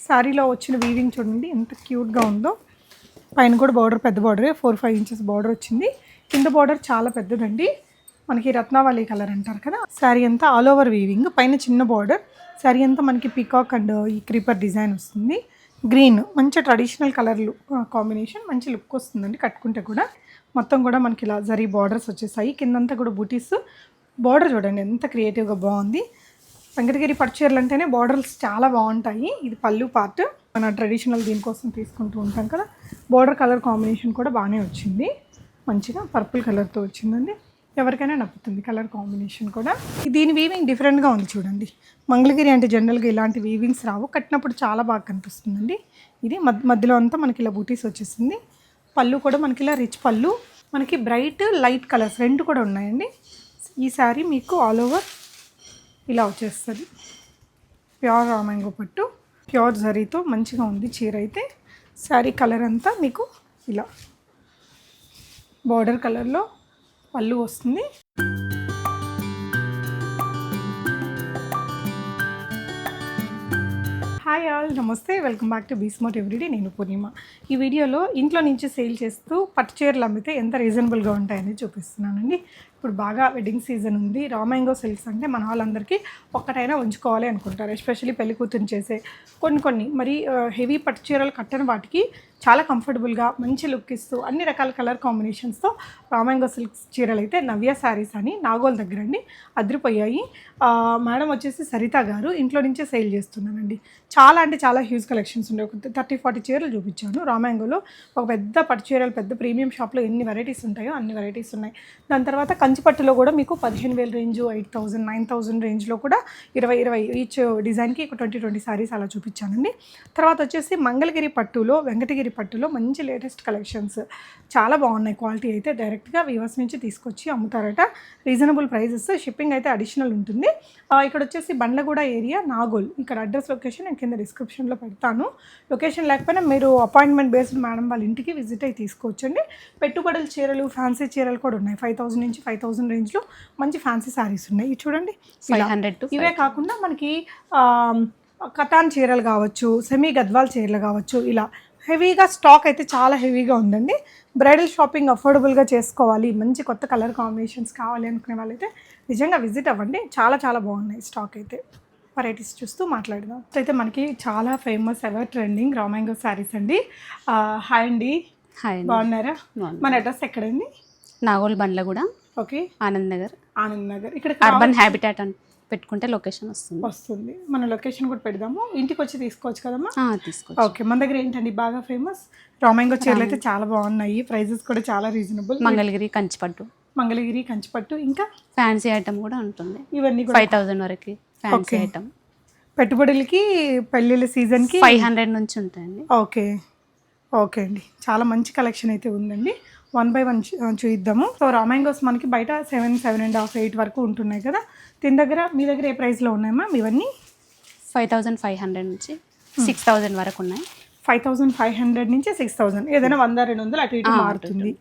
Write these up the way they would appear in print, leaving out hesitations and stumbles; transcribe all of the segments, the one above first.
శారీలో వచ్చిన వీవింగ్ చూడండి ఎంత క్యూట్గా ఉందో. పైన కూడా బార్డర్ పెద్ద బార్డరే, 4-5 ఇంచెస్ బార్డర్ వచ్చింది. కింద బార్డర్ చాలా పెద్దదండి, మనకి రత్నావళి కలర్ అంటారు కదా. శారీ అంతా ఆల్ ఓవర్ వీవింగ్, పైన చిన్న బార్డర్. శారీ అంతా మనకి పీకాక్ అండ్ ఈ క్రీపర్ డిజైన్ వస్తుంది. గ్రీన్ మంచి ట్రెడిషనల్ కలర్లు కాంబినేషన్, మంచి లుక్ వస్తుందండి కట్టుకుంటే కూడా. మొత్తం కూడా మనకి ఇలా జరీ బార్డర్స్ వచ్చేసాయి. కిందంతా కూడా బూటీస్. బార్డర్ చూడండి ఎంత క్రియేటివ్గా బాగుంది. వెంకటగిరి పట్టు చీరలు అంటేనే బార్డర్స్ చాలా బాగుంటాయి. ఇది పళ్ళు పార్ట్, మన ట్రెడిషనల్ దీనికోసం తీసుకుంటూ ఉంటాం కదా. బార్డర్ కలర్ కాంబినేషన్ కూడా బాగానే వచ్చింది, మంచిగా పర్పుల్ కలర్తో వచ్చిందండి. ఎవరికైనా నప్పుతుంది కలర్ కాంబినేషన్ కూడా. దీని వీవింగ్ డిఫరెంట్గా ఉంది చూడండి. మంగళగిరి అంటే జనరల్గా ఇలాంటి వీవింగ్స్ రావు, కట్టినప్పుడు చాలా బాగా కనిపిస్తుందండి. ఇది మధ్యలో అంతా మనకి ఇలా బూటీస్ వచ్చేసింది. పళ్ళు కూడా మనకి ఇలా రిచ్ పళ్ళు, మనకి బ్రైట్ లైట్ కలర్స్ రెండు కూడా ఉన్నాయండి. ఈ శారీ మీకు ఆల్ ఓవర్ ఇలా వచ్చేస్తుంది. ప్యూర్ రామాంగో పట్టు, ప్యూర్ జరీతో మంచిగా ఉంది చీర అయితే. శారీ కలర్ అంతా మీకు ఇలా బార్డర్ కలర్లో పళ్ళు వస్తుంది. హాయ్ ఆల్, నమస్తే, welcome back to be smart everyday. నేను పూర్ణిమ. ఈ వీడియోలో ఇంట్లో నుంచి సేల్ చేస్తూ పట్టు చీరలు అమ్మితే ఎంత రీజనబుల్గా ఉంటాయని చూపిస్తున్నానండి. ఇప్పుడు బాగా వెడ్డింగ్ సీజన్ ఉంది. రామాంగో సిల్క్స్ అంటే మన వాళ్ళందరికీ ఒక్కటైనా ఉంచుకోవాలి అనుకుంటారు. ఎస్పెషల్లీ పెళ్లి కూతురు చేసే కొన్ని మరి హెవీ పట్టు చీరలు కట్టని వాటికి చాలా కంఫర్టబుల్గా మంచి లుక్ ఇస్తూ అన్ని రకాల కలర్ కాంబినేషన్స్తో రామాంగో సిల్క్స్ చీరలు అయితే నవ్య శారీస్ అని నాగోల్ దగ్గర అండి అదిరిపోయాయి. మేడం వచ్చేసి సరిత గారు, ఇంట్లో నుంచే సేల్ చేస్తున్నానండి. చాలా అంటే చాలా హ్యూజ్ కలెక్షన్స్ ఉన్నాయి. ఒక 30-40 చీరలు చూపించాను రామాంగోలో. ఒక పెద్ద పట్టు చీరలు పెద్ద ప్రీమియం షాప్లో ఎన్ని వెరైటీస్ ఉంటాయో అన్ని వెరైటీస్ ఉన్నాయి. దాని తర్వాత కంచిపట్టులో కూడా మీకు 15,000 రేంజ్, 8,000, 9,000 రేంజ్లో కూడా 20 ఈచ్ డిజైన్కి ఒక 20 శారీస్ అలా చూపించానండి. తర్వాత వచ్చేసి మంగళగిరి పట్టులో, వెంకటగిరి పట్టులో మంచి లేటెస్ట్ కలెక్షన్స్ చాలా బాగున్నాయి. క్వాలిటీ అయితే డైరెక్ట్గా వీవర్స్ నుంచి తీసుకొచ్చి అమ్ముతారట. రీజనబుల్ ప్రైజెస్, షిప్పింగ్ అయితే అడిషనల్ ఉంటుంది. ఇక్కడ వచ్చేసి బండ్లగూడ ఏరియా, నాగోల్. ఇక్కడ అడ్రస్ లొకేషన్ నేను కింద డిస్క్రిప్షన్లో పెడతాను. లొకేషన్ లేకపోయినా మీరు అపాయింట్మెంట్ బేస్డ్ మేడం వాళ్ళ ఇంటికి విజిట్ అయ్యి తీసుకోవచ్చండి. పెట్టుబడుల చీరలు, ఫ్యాన్సీ చీరలు కూడా ఉన్నాయి. 5,000 నుంచి 5,000 రేంజ్లో మంచి ఫ్యాన్సీ శారీస్ ఉన్నాయి. ఇవి చూడండి 500. ఇవే కాకుండా మనకి కతాన్ చీరలు కావచ్చు, సెమీ గద్వాల్ చీరలు కావచ్చు, ఇలా హెవీగా స్టాక్ అయితే చాలా హెవీగా ఉందండి. బ్రైడల్ షాపింగ్ అఫోర్డబుల్గా చేసుకోవాలి, మంచి కొత్త కలర్ కాంబినేషన్స్ కావాలి అనుకునే వాళ్ళైతే నిజంగా విజిట్ అవ్వండి. చాలా చాలా బాగున్నాయి స్టాక్ అయితే. వెరైటీస్ చూస్తూ మాట్లాడదాం. అయితే మనకి చాలా ఫేమస్, ఎవర్ ట్రెండింగ్ రామాంగో శారీస్ అండి. హాయ్ అండి. హాయ్, బాగున్నారా? మన అడ్రస్ ఎక్కడండి? నాగోల్ బండ్లగూడ, ఓకే, ఆనంద్ నగర్. ఇక్కడ అర్బన్ హ్యాబిటాట్ అని పెట్టుకుంటే లొకేషన్ వస్తుంది. మన లొకేషన్ కూడా పెడదాము, ఇంటికి వచ్చి తీసుకోవచ్చు కదమ్మా? తీసుకోవచ్చు. ఓకే, మన దగ్గర ఏంటండి బాగా ఫేమస్ రామాంగో చీరలు అయితే చాలా బాగున్నాయి. ప్రైజెస్ కూడా చాలా రీజనబుల్. మంగళగిరి కంచిపట్టు, ఇంకా ఫ్యాన్సీ ఐటమ్ కూడా ఉంటుంది. ఇవన్నీ 5,000 వరకు ఫ్యాన్సీ ఐటమ్. పెట్టుబడులకి, పెళ్ళిళ్ళ సీజన్కి 500 నుంచి ఉంటాయండి. ఓకే అండి, చాలా మంచి కలెక్షన్ అయితే ఉందండి. 1 by 1 చూద్దాము. సో రామాంగోస్ మనకి బయట 7.5, 8 వరకు ఉంటున్నాయి కదా. మీ దగ్గర ఏ ప్రైస్లో ఉన్నాయమ్మా ఇవన్నీ? 5,500 నుంచి 6,000 వరకు ఉన్నాయి. 5,500 నుంచి 6,000, ఏదైనా 100-200 అటు ఇటు మారుతుంది.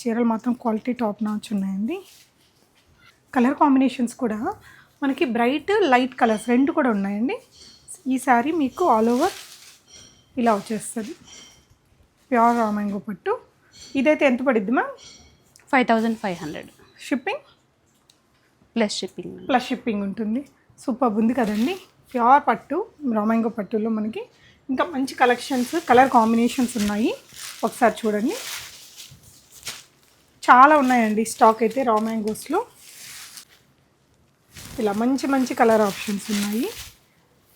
చీరలు మాత్రం క్వాలిటీ టాప్ నాచ్ ఉన్నాయండి. కలర్ కాంబినేషన్స్ కూడా మనకి బ్రైట్ లైట్ కలర్స్ రెండు కూడా ఉన్నాయండి. ఈ శారీ మీకు ఆల్ ఓవర్ ఇలా వచ్చేస్తుంది. ప్యూర్ రామాంగో పట్టు. ఇదైతే ఎంత పడిద్ది మ్యామ్? 5,500. షిప్పింగ్ ప్లస్ షిప్పింగ్ ఉంటుంది. సూపర్ ఉంది కదండి. ప్యూర్ పట్టు, రామాంగో పట్టులో మనకి ఇంకా మంచి కలెక్షన్స్, కలర్ కాంబినేషన్స్ ఉన్నాయి. ఒకసారి చూడండి, చాలా ఉన్నాయండి స్టాక్ అయితే రామాంగోస్లో. ఇలా మంచి కలర్ ఆప్షన్స్ ఉన్నాయి.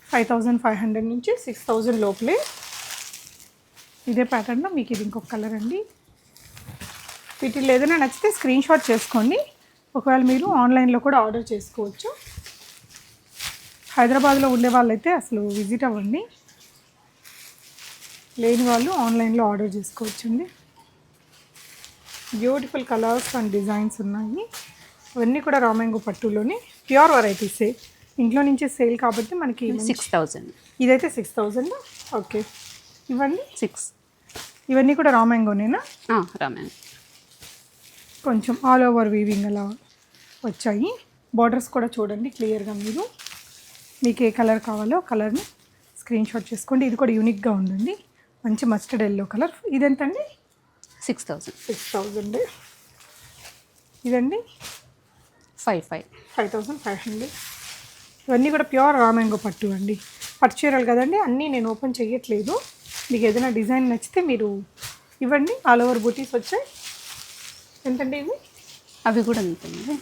5,500 నుంచి 6,000 లోపలే. ఇదే ప్యాటర్న్లో మీకు ఇది ఇంకొక కలర్ అండి. వీటిలో ఏదైనా నచ్చితే స్క్రీన్ షాట్ చేసుకోండి. ఒకవేళ మీరు ఆన్లైన్లో కూడా ఆర్డర్ చేసుకోవచ్చు. హైదరాబాద్లో ఉండే వాళ్ళైతే అసలు విజిట్ అవ్వండి, లేని వాళ్ళు ఆన్లైన్లో ఆర్డర్ చేసుకోవచ్చండి. బ్యూటిఫుల్ కలర్స్ అండ్ డిజైన్స్ ఉన్నాయి. ఇవన్నీ కూడా రామాంగో పట్టులోనే ప్యూర్ వెరైటీసే. ఇంట్లో నుంచి సేల్ కాబట్టి మనకి 6,000. ఇదైతే 6,000. ఓకే, ఇవన్నీ 6. ఇవన్నీ కూడా రామాంగోనేనా? రామాంగో. కొంచెం ఆల్ ఓవర్ వీవింగ్ అలా వచ్చాయి. బార్డర్స్ కూడా చూడండి క్లియర్గా. మీకు ఏ కలర్ కావాలో కలర్ని స్క్రీన్ షాట్ చేసుకోండి. ఇది కూడా యూనిక్గా ఉందండి, మంచి మస్టర్డ్ ఎల్లో కలర్. ఇదెంతండి? 6000. 6000. ఇదండి 5500. ఇవన్నీ కూడా ప్యూర్ రా మ్యాంగో పట్టు అండి. పట్టు చీరలు కదండి, అన్నీ నేను ఓపెన్ చేయట్లేదు. మీకు ఏదైనా డిజైన్ నచ్చితే మీరు ఇవ్వండి. ఆల్ ఓవర్ బూటీస్ వచ్చాయి. ఎంతండి ఇవి? అవి కూడా ఉంటుంది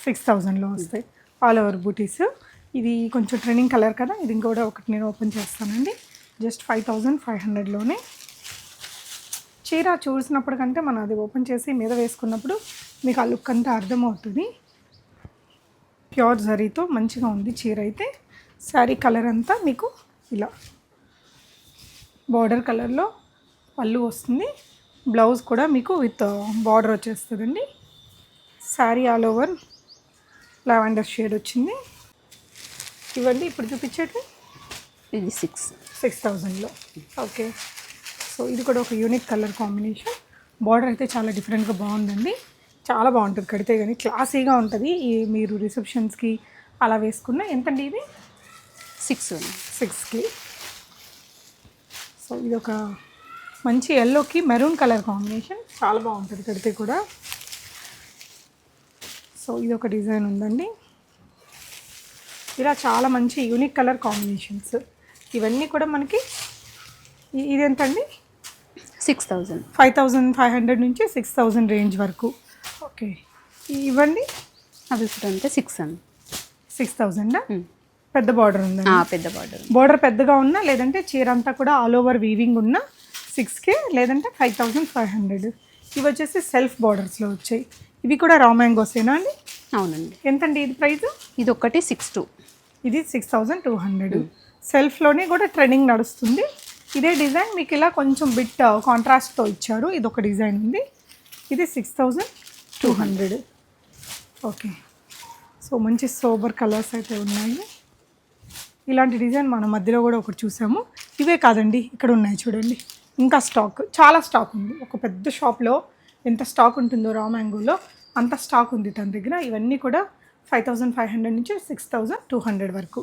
6000లో వస్తాయి ఆల్ ఓవర్ బూటీస్. ఇది కొంచెం ట్రెండింగ్ కలర్ కదా, ఇది ఇంకోటి ఒకటి నేను ఓపెన్ చేస్తానండి. జస్ట్ 5500లోనే. చీర చూసినప్పుడు కంటే మనం అది ఓపెన్ చేసి మీద వేసుకున్నప్పుడు మీకు ఆ లుక్ అంతా అర్థమవుతుంది. ప్యూర్ జరీతో మంచిగా ఉంది చీర అయితే. శారీ కలర్ అంతా మీకు ఇలా బార్డర్ కలర్లో పళ్ళు వస్తుంది. బ్లౌజ్ కూడా మీకు విత్ బార్డర్ వచ్చేస్తుందండి. Sari all over lavender shade వచ్చింది. ఇవ్వండి ఇప్పుడు చూపించేది. ఇది 6000లో. ఓకే. సో ఇది కూడా ఒక యూనిక్ కలర్ కాంబినేషన్. బార్డర్ అయితే చాలా డిఫరెంట్గా బాగుందండి. చాలా బాగుంటుంది కడితే, కానీ క్లాసీగా ఉంటుంది. ఈ మీరు రిసెప్షన్స్కి అలా వేసుకున్న. ఎంతండి ఇది? 6కి. సో ఇది ఒక మంచి ఎల్లోకి మెరూన్ కలర్ కాంబినేషన్, చాలా బాగుంటుంది కడితే కూడా. సో ఇది ఒక డిజైన్ ఉందండి. ఇలా చాలా మంచి యూనిక్ కలర్ కాంబినేషన్స్. ఇవన్నీ కూడా మనకి ఇదెంతండి? 6000. 5500 నుంచి 6000 రేంజ్ వరకు. ఓకే. ఇవ్వండి. అవి కూడా అంటే 6000. పెద్ద బార్డర్ ఉందండి. పెద్ద బార్డర్. బార్డర్ పెద్దగా ఉన్నా, లేదంటే చీర అంతా కూడా ఆల్ ఓవర్ వీవింగ్ ఉన్న 6K, లేదంటే 5500. ఇవి వచ్చేసి సెల్ఫ్ బార్డర్స్లో వచ్చాయి. ఇవి కూడా రా మ్యాంగోసేనా అండి? అవునండి. ఎంతండి ఇది ప్రైస్? ఇది ఒకటి 62. ఇది 6200. సెల్ఫ్లోనే కూడా ట్రెండింగ్ నడుస్తుంది. ఇదే డిజైన్ మీకు ఇలా కొంచెం బిట్ కాంట్రాస్ట్తో ఇచ్చారు. ఇది ఒక డిజైన్ ఉంది. ఇది 6200. ఓకే. సో మంచి సోబర్ కలర్స్ అయితే ఉన్నాయి. ఇలాంటి డిజైన్ మన మధ్యలో కూడా ఒకటి చూసాము. ఇవే కాదండి, ఇక్కడ ఉన్నాయి చూడండి. ఇంకా స్టాక్, చాలా స్టాక్ ఉంది. ఒక పెద్ద షాప్లో ఎంత స్టాక్ ఉంటుందో రా మ్యాంగోలో అంత స్టాక్ ఉంది తన దగ్గర. ఇవన్నీ కూడా 5500 నుంచి 6200 వరకు.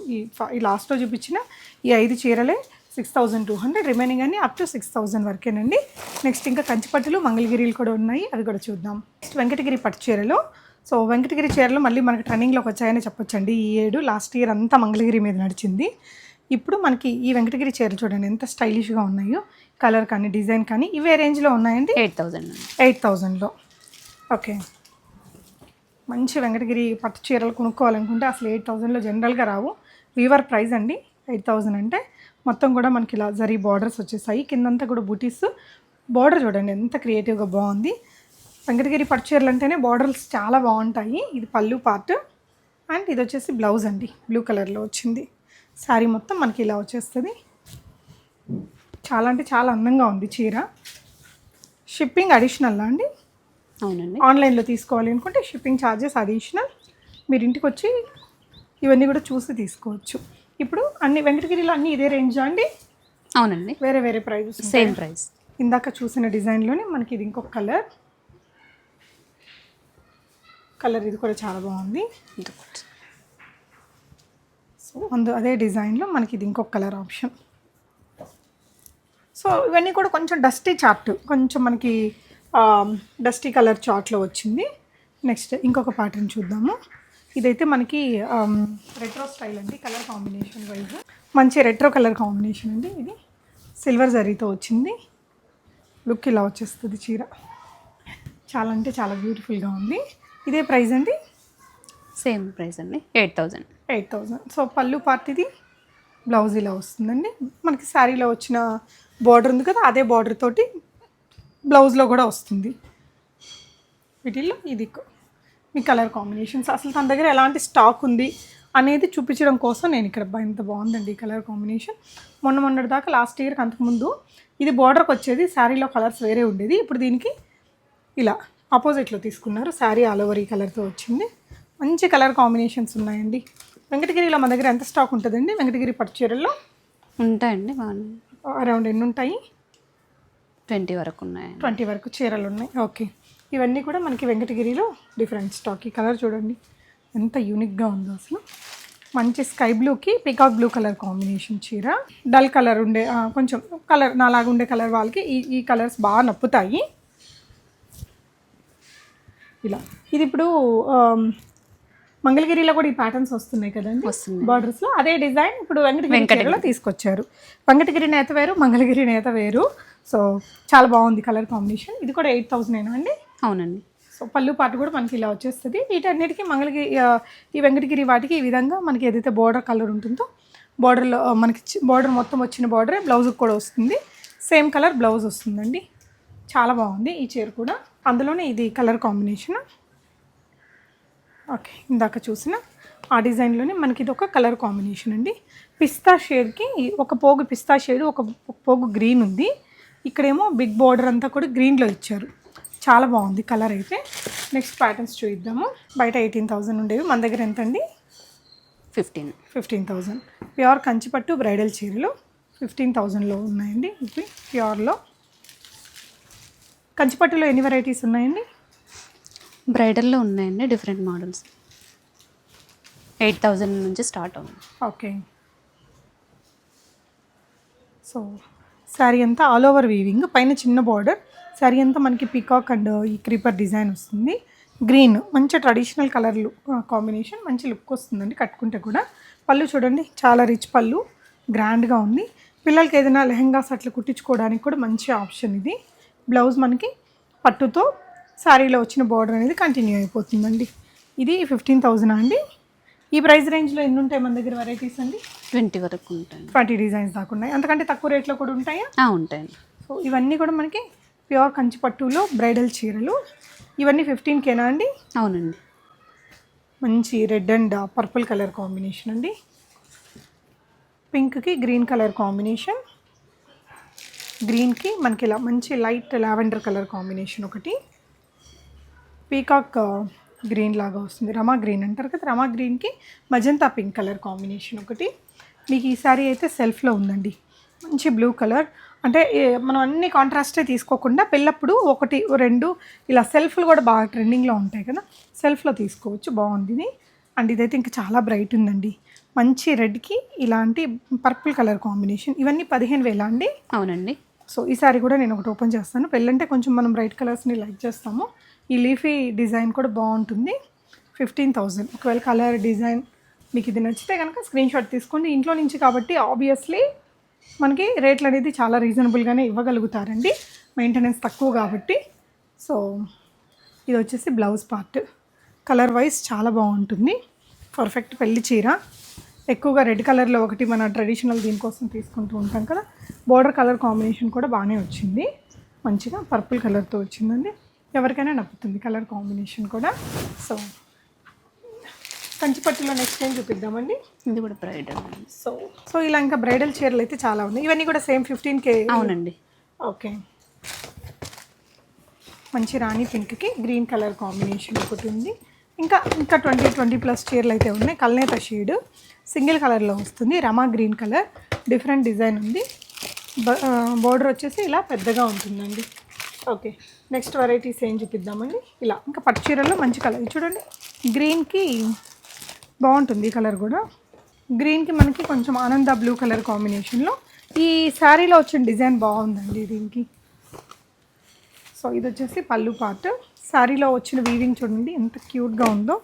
ఈ లాస్ట్లో చూపించిన ఈ 5 చీరలే 6200. రిమైనింగ్ అన్ని అప్ టు 6000 వరకేనండి. నెక్స్ట్ ఇంకా కంచిపట్టులు, మంగళగిరిలు కూడా ఉన్నాయి, అవి కూడా చూద్దాం. నెక్స్ట్ వెంకటగిరి పట్టు చీరలు. సో వెంకటగిరి చీరలు మళ్ళీ మనకి ట్రెండింగ్లోకి వచ్చాయని చెప్పొచ్చండి. ఈ ఏడు లాస్ట్ ఇయర్ అంతా మంగళగిరి మీద నడిచింది. ఇప్పుడు మనకి ఈ వెంకటగిరి చీరలు చూడండి ఎంత స్టైలిష్గా ఉన్నాయో. కలర్ కానీ డిజైన్ కానీ ఇవే రేంజ్లో ఉన్నాయండి. 8000లో. ఓకే. మంచి వెంకటగిరి పట్టు చీరలు కొనుక్కోవాలనుకుంటే అసలు 8000లో జనరల్గా రావు. వీవర్ ప్రైస్ అండి 8000 అంటే. మొత్తం కూడా మనకి ఇలా జరీ బార్డర్స్ వచ్చేసాయి. కిందంతా కూడా బూటీస్. బార్డర్ చూడండి ఎంత క్రియేటివ్గా బాగుంది. వెంకటగిరి పట్టు చీరలు అంటేనే బార్డర్స్ చాలా బాగుంటాయి. ఇది పళ్ళు పార్ట్ అండ్ ఇది వచ్చేసి బ్లౌజ్ అండి, బ్లూ కలర్లో వచ్చింది. శారీ మొత్తం మనకి ఇలా వచ్చేస్తుంది. చాలా అంటే చాలా అందంగా ఉంది చీర. షిప్పింగ్ అడిషనల్లా అండి? అవునండి. ఆన్లైన్లో తీసుకోవాలి అనుకుంటే షిప్పింగ్ ఛార్జెస్ అడిషనల్. మీరు ఇంటికి వచ్చి ఇవన్నీ కూడా చూసి తీసుకోవచ్చు. ఇప్పుడు అన్ని వెంకటగిరిలో అన్నీ ఇదే రేంజా అండి? అవునండి. వేరే వేరే ప్రైజెస్? Same price. ఇందాక చూసిన డిజైన్లోనే మనకి ఇది ఇంకొక కలర్ ఇది కూడా చాలా బాగుంది. సో అదే డిజైన్లో మనకి ఇది ఇంకొక కలర్ ఆప్షన్. సో ఇవన్నీ కూడా కొంచెం డస్టీ చార్ట్, కొంచెం మనకి డస్టీ కలర్ చార్ట్లో వచ్చింది. నెక్స్ట్ ఇంకొక ప్యాటర్న్ చూద్దాము. ఇదైతే మనకి రెట్రో స్టైల్ అండి. కలర్ కాంబినేషన్ వైజ్ మంచి రెట్రో కలర్ కాంబినేషన్ అండి. ఇది సిల్వర్ జరీతో వచ్చింది. లుక్ ఇలా వచ్చేస్తుంది చీర. చాలా అంటే చాలా బ్యూటిఫుల్గా ఉంది. ఇదే ప్రైస్ అండి? సేమ్ ప్రైస్ అండి, 8000. సో పళ్ళు పార్ట్ ఇది, బ్లౌజ్ ఇలా వస్తుందండి. మనకి శారీలో వచ్చిన బార్డర్ ఉంది కదా, అదే బార్డర్ తోటి బ్లౌజ్లో కూడా వస్తుంది. వీటిల్లో ఇది మీ కలర్ కాంబినేషన్స్. అసలు తన దగ్గర ఎలాంటి స్టాక్ ఉంది అనేది చూపించడం కోసం నేను ఇక్కడ ఇంత బాగుందండి ఈ కలర్ కాంబినేషన్. మొన్నటి దాకా లాస్ట్ ఇయర్కి అంతకుముందు ఇది బార్డర్కి వచ్చేది, శారీలో కలర్స్ వేరే ఉండేది. ఇప్పుడు దీనికి ఇలా ఆపోజిట్లో తీసుకున్నారు. శారీ ఆల్ ఓవర్ ఈ కలర్తో వచ్చింది. మంచి కలర్ కాంబినేషన్స్ ఉన్నాయండి. వెంకటగిరిలో మన దగ్గర ఎంత స్టాక్ ఉంటుందండి వెంకటగిరి పట్టు చీరల్లో? ఉంటాయండి, అరౌండ్ ఎన్ని ఉంటాయి? 20 వరకు ఉన్నాయి. 20 వరకు చీరలు ఉన్నాయి. ఓకే. ఇవన్నీ కూడా మనకి వెంకటగిరిలో డిఫరెంట్ స్టాక్. ఈ కలర్ చూడండి ఎంత యూనిక్గా ఉందో అసలు. మంచి స్కై బ్లూకి పికాక్ బ్లూ కలర్ కాంబినేషన్ చీర. డల్ కలర్ ఉండే కొంచెం కలర్ నాలాగా ఉండే కలర్ వాళ్ళకి ఈ కలర్స్ బాగా నప్పుతాయి. ఇలా ఇది ఇప్పుడు మంగళగిరిలో కూడా ఈ ప్యాటర్న్స్ వస్తున్నాయి కదండి బార్డర్స్లో. అదే డిజైన్ ఇప్పుడు వెంకటగిరిలో తీసుకొచ్చారు. వెంకటగిరి నేత వేరు, మంగళగిరి నేత వేరు. సో చాలా బాగుంది కలర్ కాంబినేషన్. ఇది కూడా 8,000 అండి. అవునండి. సో పళ్ళు పాటు కూడా మనకి ఇలా వచ్చేస్తుంది. వీటన్నిటికీ మంగళగిరి ఈ వెంకటగిరి వాటికి ఈ విధంగా మనకి ఏదైతే బార్డర్ కలర్ ఉంటుందో బార్డర్లో మనకి బార్డర్ మొత్తం వచ్చిన బార్డరే బ్లౌజ్కి కూడా వస్తుంది. సేమ్ కలర్ బ్లౌజ్ వస్తుందండి. చాలా బాగుంది ఈ చీర కూడా. అందులోనే ఇది కలర్ కాంబినేషన్. ఓకే, ఇందాక చూసిన ఆ డిజైన్లోనే మనకి ఇది ఒక కలర్ కాంబినేషన్ అండి. పిస్తా షేడ్కి ఒక పోగు పిస్తా షేడ్, ఒక పోగు గ్రీన్ ఉంది. ఇక్కడేమో బిగ్ బార్డర్ అంతా కూడా గ్రీన్లో ఇచ్చారు. చాలా బాగుంది కలర్ అయితే. నెక్స్ట్ ప్యాటర్న్స్ చూద్దాము. బయట 18,000 ఉండేవి, మన దగ్గర ఎంత అండి? 15,000. ప్యూర్ కంచిపట్టు బ్రైడల్ చీరలు 15,000లో ఉన్నాయండి. ఇవి ప్యూర్లో. కంచిపట్టులో ఎన్ని వెరైటీస్ ఉన్నాయండి? బ్రైడల్లో ఉన్నాయండి డిఫరెంట్ మోడల్స్. 8,000 నుంచి స్టార్ట్ అవుతుంది. ఓకే. సో శారీ అంతా ఆల్ ఓవర్ వీవింగ్, పైన చిన్న బార్డర్. శారీ అంతా మనకి పీకాక్ అండ్ ఈ క్రీపర్ డిజైన్ వస్తుంది. గ్రీన్ మంచి ట్రెడిషనల్ కలర్లు కాంబినేషన్, మంచి లుక్ వస్తుందండి కట్టుకుంటే కూడా. పళ్ళు చూడండి, చాలా రిచ్ పళ్ళు, గ్రాండ్గా ఉంది. పిల్లలకి ఏదైనా లెహెంగాస్ అట్లా కుట్టించుకోవడానికి కూడా మంచి ఆప్షన్ ఇది. బ్లౌజ్ మనకి పట్టుతో శారీలో వచ్చిన బార్డర్ అనేది కంటిన్యూ అయిపోతుందండి. ఇది 15,000 అండి. ఈ ప్రైస్ రేంజ్లో ఎన్ని ఉంటాయి మన దగ్గర వెరైటీస్ అండి? 20 వరకు ఉంటాయి. 20 డిజైన్స్ దాకా ఉన్నాయి. అంతకంటే తక్కువ రేట్లో కూడా ఉంటాయా? ఉంటాయండి. సో ఇవన్నీ కూడా మనకి ప్యూర్ కంచిపట్టులో బ్రైడల్ చీరలు. ఇవన్నీ 15Kనా అండి? అవునండి. మంచి red and purple colour combination అండి. పింక్కి గ్రీన్ కలర్ కాంబినేషన్. గ్రీన్కి మనకి ఇలా మంచి లైట్ లావెండర్ కలర్ కాంబినేషన్ ఒకటి. పీకాక్ గ్రీన్ లాగా వస్తుంది, రమా గ్రీన్ అంటారు కదా, రమా గ్రీన్కి మజంతా పింక్ కలర్ కాంబినేషన్ ఒకటి. మీకు ఈ సారీ అయితే సెల్ఫ్లో ఉందండి, మంచి బ్లూ కలర్. అంటే మనం అన్ని కాంట్రాస్టే తీసుకోకుండా పెళ్ళప్పుడు 1, 2 ఇలా సెల్ఫ్లు కూడా బాగా ట్రెండింగ్లో ఉంటాయి కదా, సెల్ఫ్లో తీసుకోవచ్చు. బాగుంది ఇది. అండ్ ఇదైతే ఇంకా చాలా బ్రైట్ ఉందండి. మంచి రెడ్కి ఇలాంటి పర్పుల్ కలర్ కాంబినేషన్. ఇవన్నీ 15,000 అండి. అవునండి. సో ఈ సారీ కూడా నేను ఒకటి ఓపెన్ చేస్తాను. పెళ్ళంటే కొంచెం మనం బ్రైట్ కలర్స్ని లైక్ చేస్తాము. ఈ లీఫీ డిజైన్ కూడా బాగుంటుంది. 15,000. ఒకవేళ కలర్ డిజైన్ మీకు ఇది నచ్చితే కనుక స్క్రీన్ షాట్ తీసుకోండి. ఇంట్లో నుంచి కాబట్టి ఆబ్వియస్లీ మనకి రేట్లు అనేది చాలా రీజనబుల్గానే ఇవ్వగలుగుతారండి, మెయింటెనెన్స్ తక్కువ కాబట్టి. సో ఇది వచ్చేసి బ్లౌజ్ పార్ట్. కలర్ వైజ్ చాలా బాగుంటుంది. పర్ఫెక్ట్ పెళ్లి చీర. ఎక్కువగా రెడ్ కలర్లో ఒకటి మన ట్రెడిషనల్ దీనికోసం తీసుకుంటూ ఉంటాం కదా, బోర్డర్ కలర్ కాంబినేషన్ కూడా బాగానే వచ్చింది. మంచిగా పర్పుల్ కలర్తో వచ్చిందండి. ఎవరికైనా నప్పుతుంది కలర్ కాంబినేషన్ కూడా. సో కంచిపట్టులో నెక్స్ట్ ఏం చూపిద్దామండి. ఇది కూడా బ్రైడల్. సో ఇలా ఇంకా బ్రైడల్ చీరలు అయితే చాలా ఉన్నాయి. ఇవన్నీ కూడా సేమ్ 15K. అవునండి. ఓకే. మంచి రాణి పింక్కి గ్రీన్ కలర్ కాంబినేషన్ ఒకటి ఉంది. ఇంకా 20+ చీరలు అయితే ఉన్నాయి. కల్నేత షేడ్ సింగిల్ కలర్లో వస్తుంది. రమా గ్రీన్ కలర్ డిఫరెంట్ డిజైన్ ఉంది. బోర్డర్ వచ్చేసి ఇలా పెద్దగా ఉంటుందండి. ఓకే, నెక్స్ట్ వెరైటీస్ ఏం చూపిద్దామండి. ఇలా ఇంకా పట్టు చీరల్లో మంచి కలర్ చూడండి. గ్రీన్కి బాగుంటుంది ఈ కలర్ కూడా. గ్రీన్కి మనకి కొంచెం ఆనంద బ్లూ కలర్ కాంబినేషన్లో ఈ శారీలో వచ్చిన డిజైన్ బాగుందండి దీనికి. సో ఇది వచ్చేసి పళ్ళు పార్ట్. శారీలో వచ్చిన వీవింగ్ చూడండి ఎంత క్యూట్గా ఉందో.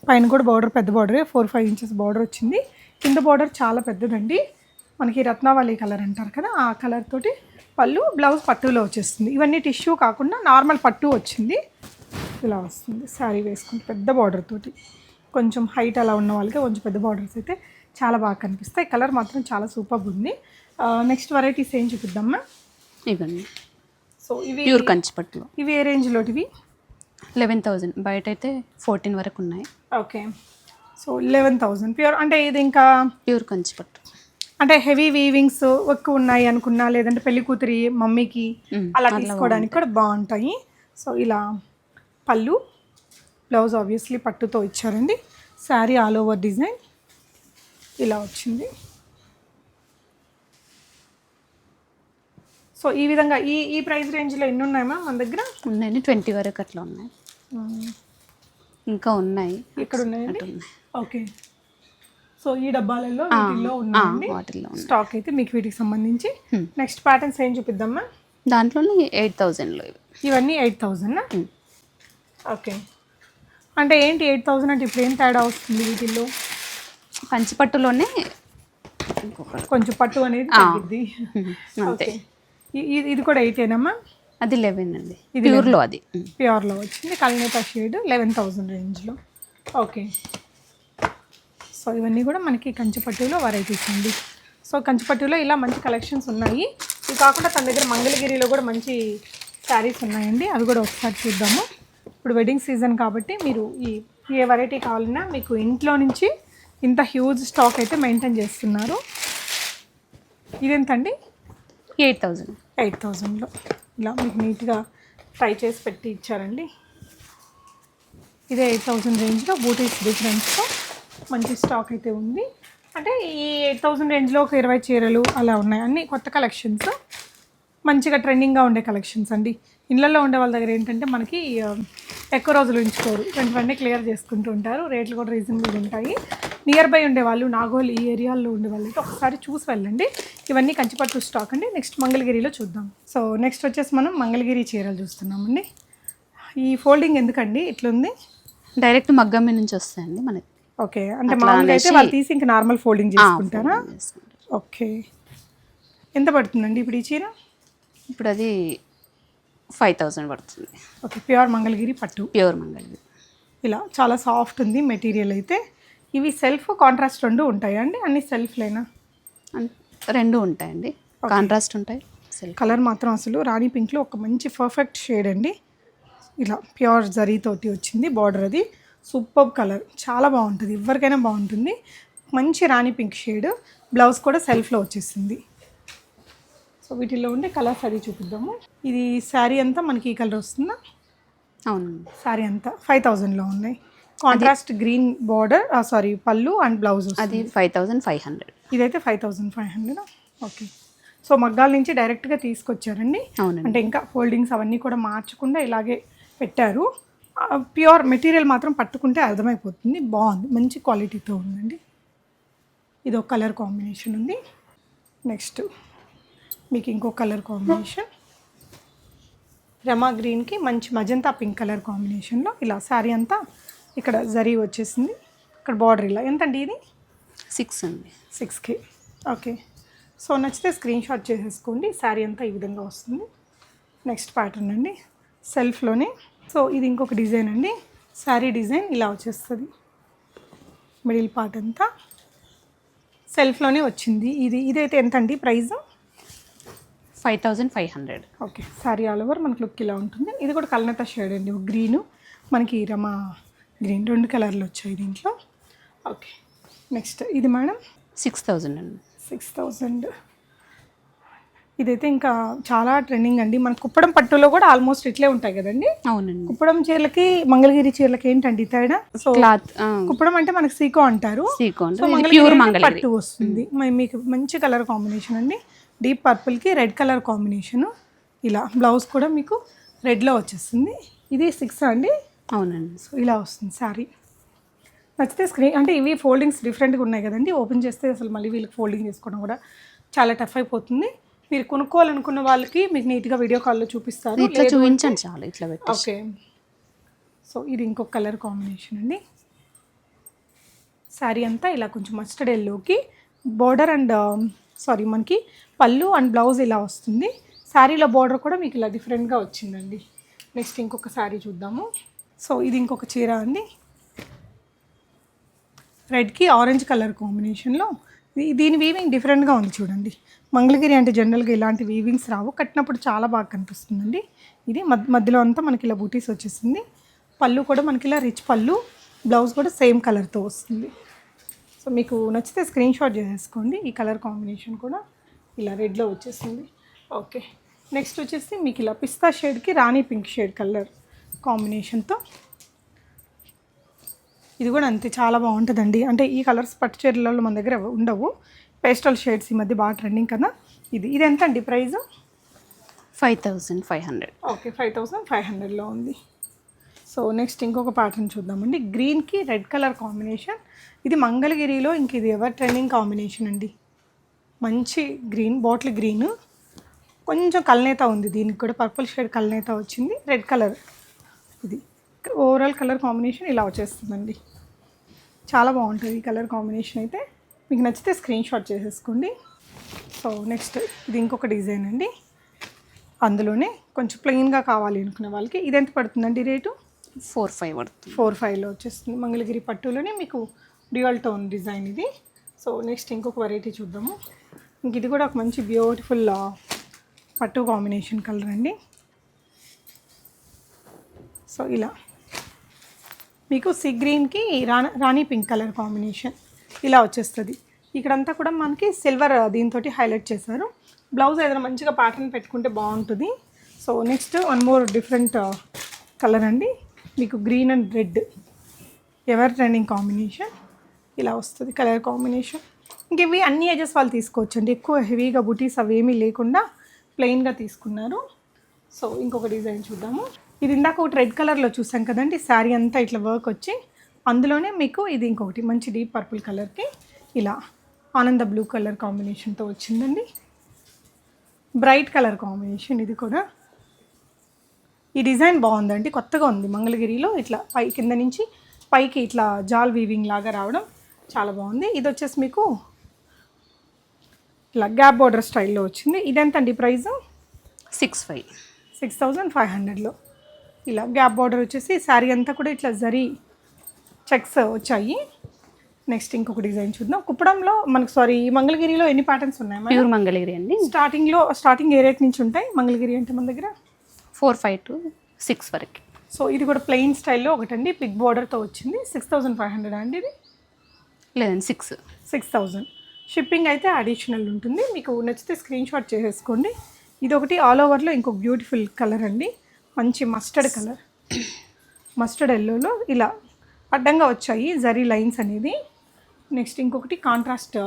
పైన కూడా బార్డర్ పెద్ద బార్డరే, 4-5 ఇంచెస్ బార్డర్ వచ్చింది. కింద బార్డర్ చాలా పెద్దదండి. మనకి రత్నావళి కలర్ అంటారు కదా, ఆ కలర్ తోటి పళ్ళు. బ్లౌజ్ పట్టులో వచ్చేస్తుంది. ఇవన్నీ టిష్యూ కాకుండా నార్మల్ పట్టు వచ్చింది. ఇలా వస్తుంది శారీ వేసుకుంటే పెద్ద బార్డర్ తోటి. కొంచెం హైట్ అలా ఉన్న వాళ్ళకి కొంచెం పెద్ద బార్డర్స్ అయితే చాలా బాగా కనిపిస్తాయి. కలర్ మాత్రం చాలా సూపర్ ఉంది. నెక్స్ట్ వెరైటీస్ ఏం చూపిద్దామా. ఇవన్నీ సో ఇవి ప్యూర్ కంచిపట్టులో. ఇవి ఏ రేంజ్లోటివి? 11,000. బయట అయితే 14 వరకు ఉన్నాయి. ఓకే. So 11,000 pure. అంటే ఇది ఇంకా ప్యూర్ కంచిపట్టు. అంటే హెవీ వీవింగ్స్ ఎక్కువ ఉన్నాయి అనుకున్నా, లేదంటే పెళ్లి కూతురి మమ్మీకి అలా తీసుకోవడానికి కూడా బాగుంటాయి. సో ఇలా పళ్ళు, బ్లౌజ్ ఆబ్వియస్లీ పట్టుతో ఇచ్చారండి. శారీ ఆల్ ఓవర్ డిజైన్ ఇలా వచ్చింది. సో ఈ విధంగా ఈ ప్రైస్ రేంజ్లో ఎన్ని ఉన్నాయమ్మా మన దగ్గర? ఉన్నాయండి 20 వరకు అట్లా ఉన్నాయి. ఇంకా ఉన్నాయి. ఇక్కడ ఉన్నాయండి. ఓకే. సో ఈ డబ్బాలలో వీటిల్లో ఉన్నాయండి వాటిల్లో ఉన్నాయి. స్టాక్ అయితే మీకు వీటికి సంబంధించి. నెక్స్ట్ ప్యాటర్న్స్ ఏం చూపిద్దామా? దాంట్లోనే 8,000లో ఇవి. ఇవన్నీ 8,000. ఓకే, అంటే ఏంటి 8,000 అంటే ఇప్పుడు ఏం తేడా వస్తుంది వీటిల్లో? కంచిపట్టులోనే కొంచెం పట్టు అనేది తగ్గిద్ది. అంతే. ఇది కూడా 8ఏనమ్మా? అది 11 అండి, ప్యూర్లో అది. ప్యూర్లో వచ్చింది కల్నేత షేడ్ 11,000 రేంజ్లో. ఓకే, సో ఇవన్నీ కూడా మనకి కంచిపట్టులో వెరైటీస్ అండి. సో కంచిపట్టులో ఇలా మంచి కలెక్షన్స్ ఉన్నాయి. ఇవి కాకుండా తన దగ్గర మంగళగిరిలో కూడా మంచి శారీస్ ఉన్నాయండి, అవి కూడా ఒకసారి చూద్దాము. ఇప్పుడు వెడ్డింగ్ సీజన్ కాబట్టి మీరు ఏ వెరైటీ కావాలన్నా మీకు ఇంట్లో నుంచి ఇంత హ్యూజ్ స్టాక్ అయితే మెయింటైన్ చేస్తున్నారు. ఇదెంతండి? 8,000. 8,000లో ఇలా మీకు నీట్గా ట్రై చేసి పెట్టి ఇచ్చారండి. ఇదే 8,000 రేంజ్లో బూటీస్ డిఫరెన్స్తో మంచి స్టాక్ అయితే ఉంది. అంటే ఈ 8,000 రేంజ్లో ఒక 20 చీరలు అలా ఉన్నాయి. అన్ని కొత్త కలెక్షన్స్, మంచిగా ట్రెండింగ్గా ఉండే కలెక్షన్స్ అండి. ఇళ్ళల్లో ఉండే వాళ్ళ దగ్గర ఏంటంటే మనకి ఎక్కువ రోజులు ఉంచుకోరు, వెంటనే క్లియర్ చేసుకుంటూ ఉంటారు. రేట్లు కూడా రీజనబుల్గా ఉంటాయి. నియర్ బై ఉండేవాళ్ళు, నాగోల్ ఈ ఏరియాలో ఉండే వాళ్ళు అయితే ఒకసారి చూసి వెళ్ళండి. ఇవన్నీ కంచిపట్టు స్టాక్ అండి. నెక్స్ట్ మంగళగిరిలో చూద్దాం. సో నెక్స్ట్ వచ్చేసి మనం మంగళగిరి చీరలు చూస్తున్నామండి. ఈ ఫోల్డింగ్ ఎందుకండి ఇట్లుంది? డైరెక్ట్ మగ్గం మీద నుంచి వస్తాయండి మనకి. ఓకే, అంటే మామూలుగా అయితే వాళ్ళు తీసి ఇంకా నార్మల్ ఫోల్డింగ్ చేసుకుంటారా? ఓకే, ఎంత పడుతుందండి ఇప్పుడు ఈ చీర? ఇప్పుడు అది 5,000 పడుతుంది. ఓకే, ప్యూర్ మంగళగిరి పట్టు. ప్యూర్ మంగళగిరి. ఇలా చాలా సాఫ్ట్ ఉంది మెటీరియల్ అయితే. ఇవి సెల్ఫ్ కాంట్రాస్ట్ రెండు ఉంటాయా అండి? అన్ని సెల్ఫ్లేనా? రెండు ఉంటాయండి, కాంట్రాస్ట్ ఉంటాయి. కలర్ మాత్రం అసలు రాణి పింక్లో ఒక మంచి పర్ఫెక్ట్ షేడ్ అండి. ఇలా ప్యూర్ జరీతోటి వచ్చింది బార్డర్, అది సూపర్ కలర్, చాలా బాగుంటుంది, ఎవరికైనా బాగుంటుంది. మంచి రాణి పింక్ షేడ్, బ్లౌజ్ కూడా సెల్ఫ్లో వచ్చేసింది. సో వీటిల్లో ఉండే కలర్స్ అది చూపిద్దాము. ఇది శారీ అంతా మనకి ఈ కలర్ వస్తుందా? అవునండి, శారీ అంతా 5,000లో ఉన్నాయి. కాంట్రాస్ట్ గ్రీన్ బార్డర్, సారీ పళ్ళు అండ్ బ్లౌజ్ అది 5,500. ఇదైతే 5,500. ఓకే, సో మగ్గాల నుంచి డైరెక్ట్గా తీసుకొచ్చారండి. అవునండి, అంటే ఇంకా ఫోల్డింగ్స్ అవన్నీ కూడా మార్చకుండా ఇలాగే పెట్టారు. ప్యూర్ మెటీరియల్ మాత్రం పట్టుకుంటే అర్థమైపోతుంది, బాగుంది, మంచి క్వాలిటీతో ఉందండి. ఇది ఒక కలర్ కాంబినేషన్ ఉంది. నెక్స్ట్ మీకు ఇంకో కలర్ కాంబినేషన్, రమా గ్రీన్కి మంచి మజంతా పింక్ కలర్ కాంబినేషన్లో ఇలా శారీ అంతా ఇక్కడ జరీ వచ్చేసింది. ఇక్కడ బార్డర్ ఇలా ఎంతండి ఇది? 6 అండి. 6K. ఓకే, సో నచ్చితే స్క్రీన్ షాట్ చేసేసుకోండి. శారీ అంతా ఈ విధంగా వస్తుంది. నెక్స్ట్ ప్యాటర్న్ అండి సెల్ఫ్లోనే. సో ఇది ఇంకొక డిజైన్ అండి, శారీ డిజైన్ ఇలా వచ్చేస్తుంది. మిడిల్ పార్ట్ అంతా సెల్ఫ్లోనే వచ్చింది. ఇదైతే ఎంత అండి price? 5,500. Okay, sari all over మనకు లుక్ ఇలా ఉంటుంది. ఇది కూడా కల్నేత షేడ్ అండి, గ్రీను మనకి రమా గ్రీన్, రెండు కలర్లు వచ్చాయి దీంట్లో. ఓకే, నెక్స్ట్ ఇది మేడం 6,000 అండి. 6,000. ఇదైతే ఇంకా చాలా ట్రెండింగ్ అండి. మన కుప్పడం పట్టులో కూడా ఆల్మోస్ట్ ఇట్లే ఉంటాయి కదండి. అవునండి, కుప్పడం చీరలకి మంగళగిరి చీరలకి ఏంటండి తేడా? సో క్లాత్ కుప్పడం అంటే మనకి సీకో అంటారు, సీకోన్, సో ప్యూర్ మంగళగిరి మంగళగిరి పట్టు వస్తుంది. మీకు మంచి కలర్ కాంబినేషన్ అండి, డీప్ పర్పుల్కి రెడ్ కలర్ కాంబినేషను. ఇలా బ్లౌజ్ కూడా మీకు రెడ్లో వచ్చేస్తుంది. ఇది 6 అండి. అవునండి, సో ఇలా వస్తుంది శారీ. నచ్చితే స్క్రీన్, అంటే ఇవి ఫోల్డింగ్స్ డిఫరెంట్గా ఉన్నాయి కదండి, ఓపెన్ చేస్తే అసలు మళ్ళీ వీళ్ళకి ఫోల్డింగ్ చేసుకోవడం కూడా చాలా టఫ్ అయిపోతుంది. మీరు కొనుక్కోవాలనుకున్న వాళ్ళకి మీకు నీట్గా వీడియో కాల్లో చూపిస్తారు. ఇట్లా చూపించండి చాలు, ఇట్లా పెట్టి. ఓకే, సో ఇది ఇంకొక కలర్ కాంబినేషన్ అండి. శారీ అంతా ఇలా కొంచెం మస్టర్డ్ ఎల్లోకి బార్డర్ అండ్ సారీ మనకి పళ్ళు అండ్ బ్లౌజ్ ఇలా వస్తుంది. శారీలో బార్డర్ కూడా మీకు ఇలా డిఫరెంట్గా వచ్చిందండి. నెక్స్ట్ ఇంకొక శారీ చూద్దాము. సో ఇది ఇంకొక చీర అండి, రెడ్కి ఆరెంజ్ కలర్ కాంబినేషన్లో. దీని వీవింగ్ డిఫరెంట్గా ఉంది చూడండి. మంగళగిరి అంటే జనరల్గా ఇలాంటి వీవింగ్స్ రావు, కట్టినప్పుడు చాలా బాగా కనిపిస్తుందండి. ఇది మధ్యలో అంతా మనకి ఇలా బూటీస్ వచ్చేసింది. పళ్ళు కూడా మనకి ఇలా రిచ్ పళ్ళు, బ్లౌజ్ కూడా సేమ్ కలర్తో వస్తుంది. సో మీకు నచ్చితే స్క్రీన్ షాట్ చేసేసుకోండి. ఈ కలర్ కాంబినేషన్ కూడా ఇలా రెడ్లో వచ్చేసింది. ఓకే, నెక్స్ట్ వచ్చేసి మీకు ఇలా పిస్తా షేడ్కి రాణి పింక్ షేడ్ కలర్ కాంబినేషన్తో. ఇది కూడా అంతే, చాలా బాగుంటుందండి. అంటే ఈ కలర్స్ పట్టు చీరలలో మన దగ్గర ఉండవు, పేస్టల్ షేడ్స్ ఈ మధ్య బాగా ట్రెండింగ్ కదా. ఇది ఎంత అండి ప్రైస్? 5,500. ఓకే, 5,500లో ఉంది. సో సో నెక్స్ట్ ఇంకొక ప్యాటర్న్ చూద్దామండి. గ్రీన్కి రెడ్ కలర్ కాంబినేషన్. ఇది మంగళగిరిలో ఇంక ఇది ఎవర్ ట్రెండింగ్ కాంబినేషన్ అండి. మంచి గ్రీన్, బాటిల్ గ్రీన్, కొంచెం కల్నేత ఉంది, దీనికి కూడా పర్పుల్ షేడ్ కల్నేత వచ్చింది. రెడ్ కలర్, ఇది ఓవరాల్ కలర్ కాంబినేషన్ ఇలా వచ్చేస్తుందండి. చాలా బాగుంటుంది ఈ కలర్ కాంబినేషన్ అయితే. మీకు నచ్చితే స్క్రీన్ షాట్ చేసేసుకోండి. సో నెక్స్ట్ ఇది ఇంకొక డిజైన్ అండి. అందులోనే కొంచెం ప్లెయిన్గా కావాలి అనుకునే వాళ్ళకి ఇది ఎంత పడుతుందండి రేటు? 4-5 పడుతుంది. 4-5లో వచ్చేస్తుంది. మంగళగిరి పట్టులోనే మీకు డ్యూయల్ టోన్ డిజైన్ ఇది. సో నెక్స్ట్ ఇంకొక వెరైటీ చూద్దాము. ఇంక ఇది కూడా ఒక మంచి బ్యూటిఫుల్ పట్టు కాంబినేషన్ కలర్ అండి. సో ఇలా మీకు సీ గ్రీన్కి రాణి పింక్ కలర్ కాంబినేషన్ ఇలా వచ్చేస్తుంది. ఇక్కడంతా కూడా మనకి సిల్వర్ దీంతో హైలైట్ చేశారు. బ్లౌజ్ ఏదైనా మంచిగా ప్యాటర్న్ పెట్టుకుంటే బాగుంటుంది. So next one more different colour అండి. మీకు green and red ever trending combination ఇలా వస్తుంది కలర్ కాంబినేషన్. ఇంక ఇవి అన్ని ఏజెస్ వాళ్ళు తీసుకోవచ్చండి. ఎక్కువ హెవీగా బుటీస్ అవి ఏమీ లేకుండా ప్లెయిన్గా తీసుకున్నారు. సో ఇంకొక డిజైన్ చూద్దాము. ఇది ఇందాక ఒకటి రెడ్ కలర్లో చూసాం కదండి, శారీ అంతా ఇట్లా వర్క్ వచ్చి అందులోనే మీకు ఇది ఇంకొకటి మంచి డీప్ పర్పుల్ కలర్కి ఇలా ఆనంద బ్లూ కలర్ కాంబినేషన్తో వచ్చిందండి. బ్రైట్ కలర్ కాంబినేషన్ ఇది కూడా. ఈ డిజైన్ బాగుందండి, కొత్తగా ఉంది. మంగళగిరిలో ఇట్లా పై కింద నుంచి పైకి ఇట్లా జాల్ వీవింగ్ లాగా రావడం చాలా బాగుంది. ఇది వచ్చేసి మీకు ఇలా గ్యాప్ బోర్డర్ స్టైల్లో వచ్చింది. ఇదెంతండి ప్రైస్? 6,500లో ఇలా గ్యాప్ బార్డర్ వచ్చేసి శారీ అంతా కూడా ఇట్లా జరీ చెక్స్ వచ్చాయి. నెక్స్ట్ ఇంకొక డిజైన్ చూద్దాం. కుప్పడంలో మనకు మంగళగిరిలో ఎన్ని ప్యాటర్న్స్ ఉన్నాయి? ప్యూర్ మంగళగిరి అండి. స్టార్టింగ్ ఏ రేట్ నుంచి ఉంటాయి మంగళగిరి అంటే మన దగ్గర? 4-5 to 6 వరకు. సో ఇది కూడా ప్లెయిన్ స్టైల్లో ఒకటండి, బిగ్ బార్డర్తో వచ్చింది. 6,500 అండి ఇది? లేదండి 6,000. షిప్పింగ్ అయితే అడిషనల్ ఉంటుంది. మీకు నచ్చితే స్క్రీన్ షాట్ చేసేసుకోండి. ఇది ఒకటి ఆల్ ఓవర్లో ఇంకొక బ్యూటిఫుల్ కలర్ అండి. మంచి మస్టర్డ్ కలర్, మస్టర్డ్ ఎల్లోలో ఇలా అడ్డంగా వచ్చాయి జరీ లైన్స్ అనేది. నెక్స్ట్ ఇంకొకటి కాంట్రాస్ట్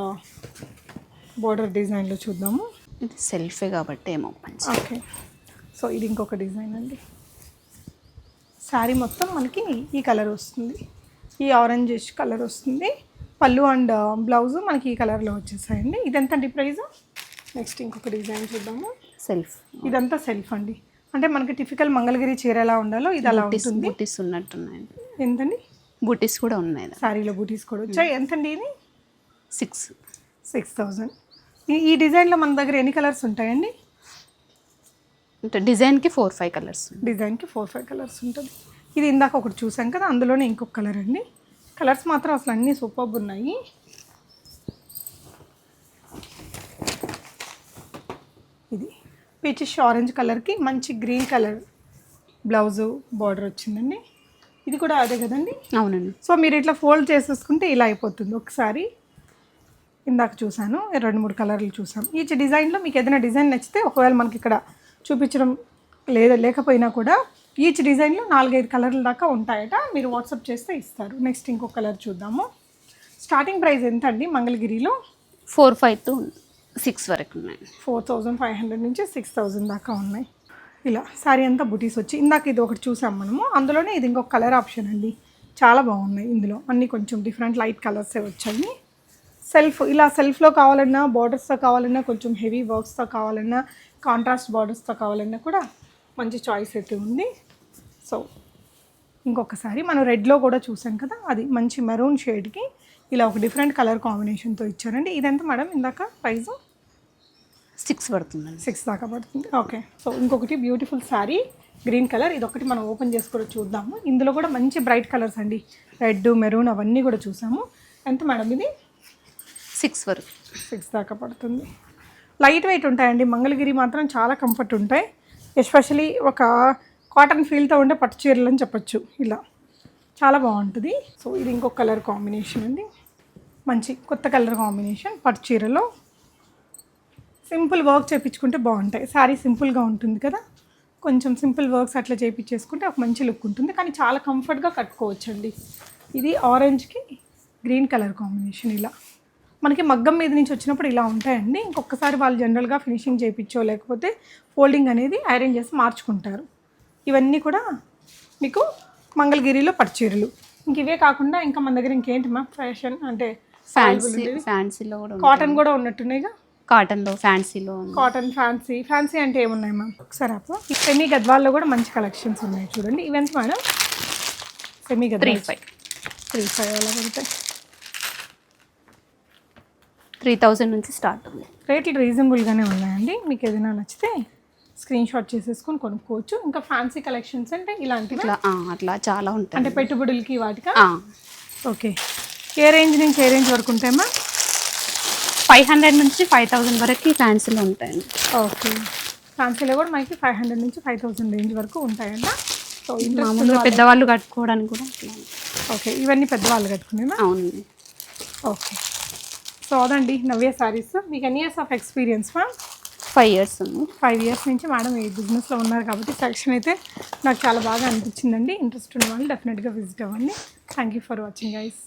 బోర్డర్ డిజైన్లో చూద్దాము. ఇది సెల్ఫే కాబట్టి ఏమో మంచి. ఓకే, సో ఇది ఇంకొక డిజైన్ అండి. శారీ మొత్తం మనకి ఈ కలర్ వస్తుంది, ఈ ఆరెంజ్ కలర్ వస్తుంది. పళ్ళు అండ్ బ్లౌజ్ మనకి ఈ కలర్లో వచ్చేసాయండి. ఇదంతా ప్రైస్. నెక్స్ట్ ఇంకొక డిజైన్ చూద్దాము. సెల్ఫ్, ఇదంతా సెల్ఫ్ అండి. అంటే మనకి టిపికల్ మంగళగిరి చీర ఎలా ఉండాలో ఇది అలా ఉంటుంది. బూటీస్ ఉన్నట్టున్నాయండి. ఎంతండి? బూటీస్ కూడా ఉన్నాయి. శారీలో బూటీస్ కూడా వచ్చాయి. ఎంతండి ఇది? 6,000. ఈ డిజైన్లో మన దగ్గర ఎన్ని కలర్స్ ఉంటాయండి? అంటే డిజైన్కి 4-5 కలర్స్. డిజైన్కి 4-5 కలర్స్ ఉంటుంది. ఇది ఇందాక ఒకటి చూసాం కదా, అందులోనే ఇంకొక కలర్ అండి. కలర్స్ మాత్రం అసలు అన్నీ సూపర్బ్ ఉన్నాయి. ఇది పీచిష్ ఆరెంజ్ కలర్కి మంచి గ్రీన్ కలర్ బ్లౌజు బార్డర్ వచ్చిందండి. ఇది కూడా అదే కదండి? అవునండి. సో మీరు ఇట్లా ఫోల్డ్ చేసేసుకుంటే ఇలా అయిపోతుంది. ఒకసారి ఇందాక చూసాను, 2-3 కలర్లు చూసాం. ఈచ్ డిజైన్లో మీకు ఏదైనా డిజైన్ నచ్చితే, ఒకవేళ మనకి ఇక్కడ చూపించడం లేకపోయినా కూడా ఈచ్ డిజైన్లో 4-5 కలర్ల దాకా ఉంటాయట. మీరు వాట్సాప్ చేస్తే ఇస్తారు. నెక్స్ట్ ఇంకొక కలర్ చూద్దాము. స్టార్టింగ్ ప్రైస్ ఎంత అండి మంగళగిరిలో? 4-5 to 6 వరకు ఉన్నాయి. 4,500 నుంచి 6,000 దాకా ఉన్నాయి. ఇలా శారీ అంతా బుటీస్ వచ్చి, ఇందాక ఇది ఒకటి చూసాం మనము, అందులోనే ఇది ఇంకొక కలర్ ఆప్షన్ అండి. చాలా బాగున్నాయి. ఇందులో అన్నీ కొంచెం డిఫరెంట్ లైట్ కలర్సే వచ్చాయి. సెల్ఫ్, ఇలా సెల్ఫ్లో కావాలన్నా, బార్డర్స్తో కావాలన్నా, కొంచెం హెవీ వర్క్స్తో కావాలన్నా, కాంట్రాస్ట్ బార్డర్స్తో కావాలన్నా కూడా మంచి చాయిస్ అయితే ఉంది. సో ఇంకొకసారి మనం రెడ్లో కూడా చూసాం కదా, అది మంచి మెరూన్ షేడ్కి ఇలా ఒక డిఫరెంట్ కలర్ కాంబినేషన్తో ఇచ్చారండి. ఇదెంత మేడం ఇందాక ప్రైజు? 6 పడుతుందండి. 6 దాకా పడుతుంది. ఓకే, సో ఇంకొకటి బ్యూటిఫుల్ శారీ గ్రీన్ కలర్, ఇదొకటి మనం ఓపెన్ చేసి కూడా చూద్దాము. ఇందులో కూడా మంచి బ్రైట్ కలర్స్ అండి, రెడ్, మెరూన్ అవన్నీ కూడా చూసాము. ఎంత మేడం ఇది? 6 వరకు. 6 దాకా పడుతుంది. లైట్ వెయిట్ ఉంటాయండి. మంగళగిరి మాత్రం చాలా కంఫర్ట్ ఉంటాయి. ఎస్పెషలీ ఒక కాటన్ ఫీల్తో ఉండే పట్టు చీరలు అని చెప్పచ్చు. ఇలా చాలా బాగుంటుంది. సో ఇది ఇంకొక కలర్ కాంబినేషన్ అండి, మంచి కొత్త కలర్ కాంబినేషన్. పట్టు చీరలో సింపుల్ వర్క్ చేయించుకుంటే బాగుంటాయి. శారీ సింపుల్గా ఉంటుంది కదా, కొంచెం సింపుల్ వర్క్స్ అట్లా చేయించేసుకుంటే ఒక మంచి లుక్ ఉంటుంది. కానీ చాలా కంఫర్ట్గా కట్టుకోవచ్చండి. ఇది ఆరెంజ్కి గ్రీన్ కలర్ కాంబినేషన్. ఇలా మనకి మగ్గం మీద నుంచి వచ్చినప్పుడు ఇలా ఉంటాయండి. ఇంకొకసారి వాళ్ళు జనరల్గా ఫినిషింగ్ చేయించో లేకపోతే ఫోల్డింగ్ అనేది ఐరన్ చేసి మార్చుకుంటారు. ఇవన్నీ కూడా మీకు మంగళగిరిలో పట్టు చీరలు. ఇంక ఇవే కాకుండా ఇంకా మన దగ్గర ఇంకేంటి మ్యామ్ ఫ్యాషన్ అంటే ఫ్యాన్సీలో కూడా కాటన్ కూడా ఉన్నట్టున్నాయిగా. కాటన్లో ఫ్యాన్సీలో కాటన్ ఫ్యాన్సీ అంటే ఏమున్నాయి మ్యామ్ ఒకసారి అప్పుడు సెమీ గద్వాల్లో కూడా మంచి కలెక్షన్స్ ఉన్నాయి చూడండి. ఇవెంత మేడం? సెమీ గద్వాల్ 3,500 అలా పడతాయి. 3,000 నుంచి స్టార్ట్ ఉంది. రేట్లు రీజనబుల్గానే ఉన్నాయండి. మీకు ఏదైనా నచ్చితే స్క్రీన్ షాట్ చేసేసుకొని కొనుక్కోవచ్చు. ఇంకా ఫ్యాన్సీ కలెక్షన్స్ అంటే ఇలాంటివి అట్లా చాలా ఉంటాయి అంటే పెట్టుబడులకి వాటికా? ఓకే. ఏ రేంజ్ నుంచి ఏ రేంజ్ వరకు ఉంటాయమ్మా? 500 నుంచి 5,000 వరకు ఫ్యాన్సీలో ఉంటాయండి. ఓకే. ఫ్యాన్సీలో కూడా మనకి 500 నుంచి 5,000 రేంజ్ వరకు ఉంటాయంట. సో మామూలుగా పెద్దవాళ్ళు కట్టుకోవడానికి కూడా అట్లా. ఓకే. ఇవన్నీ పెద్దవాళ్ళు కట్టుకునేనా? అవునండి. ఓకే. సో అదండి నవ్య శారీస్. మీకు ఎన్ని years of experience ma'am? 5 years ఉంది. 5 ఇయర్స్ నుంచి మేడం ఈ బిజినెస్లో ఉన్నారు కాబట్టి సెలక్షన్ అయితే నాకు చాలా బాగా అనిపించిందండి. ఇంట్రెస్ట్ ఉన్న వాళ్ళు డెఫినెట్గా విజిట్ అవ్వండి. Thank you for watching guys.